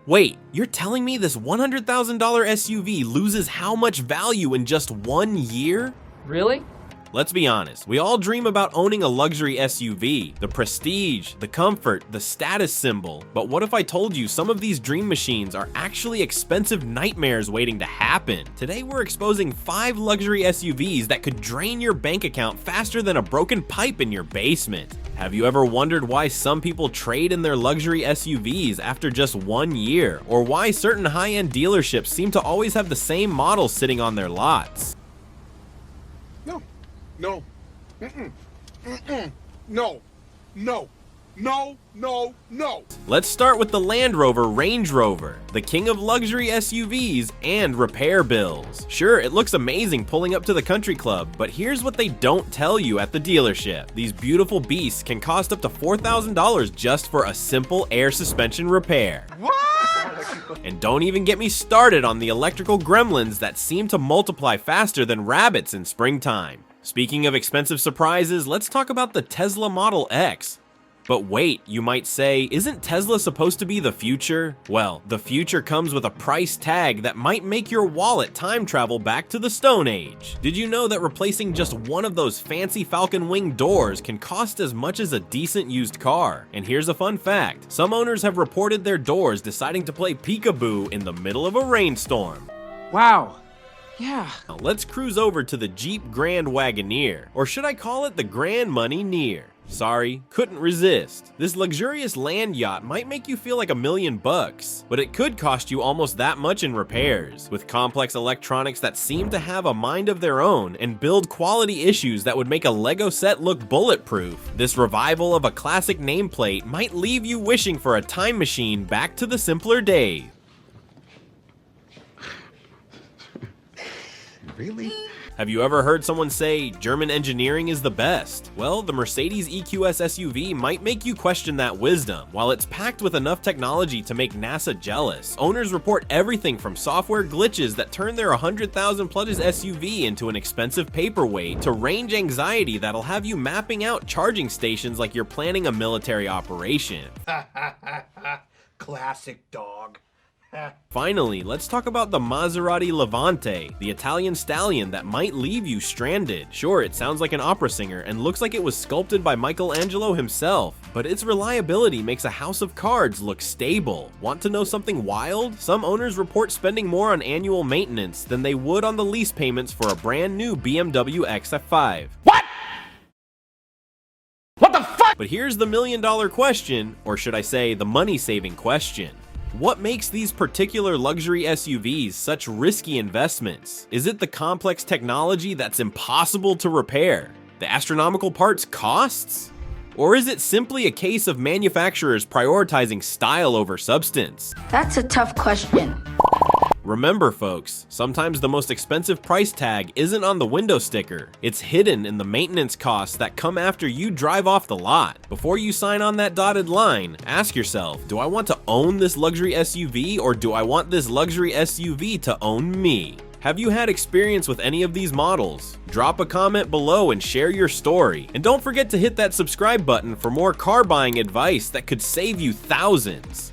Wait, you're telling me this $100,000 SUV loses how much value in just 1 year? Really? Let's be honest, we all dream about owning a luxury SUV, the prestige, the comfort, the status symbol. But what if I told you some of these dream machines are actually expensive nightmares waiting to happen? Today we're exposing 5 luxury SUVs that could drain your bank account faster than a broken pipe in your basement. Have you ever wondered why some people trade in their luxury SUVs after just 1 year? Or why certain high-end dealerships seem to always have the same models sitting on their lots? No. No. No. No. No. No. Let's start with the Land Rover Range Rover, the king of luxury SUVs and repair bills. Sure, it looks amazing pulling up to the country club, but here's what they don't tell you at the dealership. These beautiful beasts can cost up to $4,000 just for a simple air suspension repair. What? And don't even get me started on the electrical gremlins that seem to multiply faster than rabbits in springtime. Speaking of expensive surprises, let's talk about the Tesla Model X. But wait, you might say, isn't Tesla supposed to be the future? Well, the future comes with a price tag that might make your wallet time travel back to the Stone Age. Did you know that replacing just one of those fancy falcon-wing doors can cost as much as a decent used car? And here's a fun fact, some owners have reported their doors deciding to play peekaboo in the middle of a rainstorm. Wow. Yeah. Now let's cruise over to the Jeep Grand Wagoneer, or should I call it the Grand Money-neer? Sorry, couldn't resist. This luxurious land yacht might make you feel like $1 million, but it could cost you almost that much in repairs, with complex electronics that seem to have a mind of their own and build quality issues that would make a Lego set look bulletproof. This revival of a classic nameplate might leave you wishing for a time machine back to the simpler days. Really? Have you ever heard someone say German engineering is the best? Well, the Mercedes EQS SUV might make you question that wisdom. While it's packed with enough technology to make NASA jealous, owners report everything from software glitches that turn their 100,000 plus SUV into an expensive paperweight to range anxiety that'll have you mapping out charging stations like you're planning a military operation. Classic dog. Finally, let's talk about the Maserati Levante, the Italian stallion that might leave you stranded. Sure, it sounds like an opera singer and looks like it was sculpted by Michelangelo himself, but its reliability makes a house of cards look stable. Want to know something wild? Some owners report spending more on annual maintenance than they would on the lease payments for a brand new BMW X5. What? What the fuck? But here's the $1 million question, or should I say the money-saving question. What makes these particular luxury SUVs such risky investments? Is it the complex technology that's impossible to repair? The astronomical parts costs? Or is it simply a case of manufacturers prioritizing style over substance? That's a tough question. Remember folks, sometimes the most expensive price tag isn't on the window sticker, it's hidden in the maintenance costs that come after you drive off the lot. Before you sign on that dotted line, ask yourself, do I want to own this luxury SUV or do I want this luxury SUV to own me? Have you had experience with any of these models? Drop a comment below and share your story. And don't forget to hit that subscribe button for more car buying advice that could save you thousands.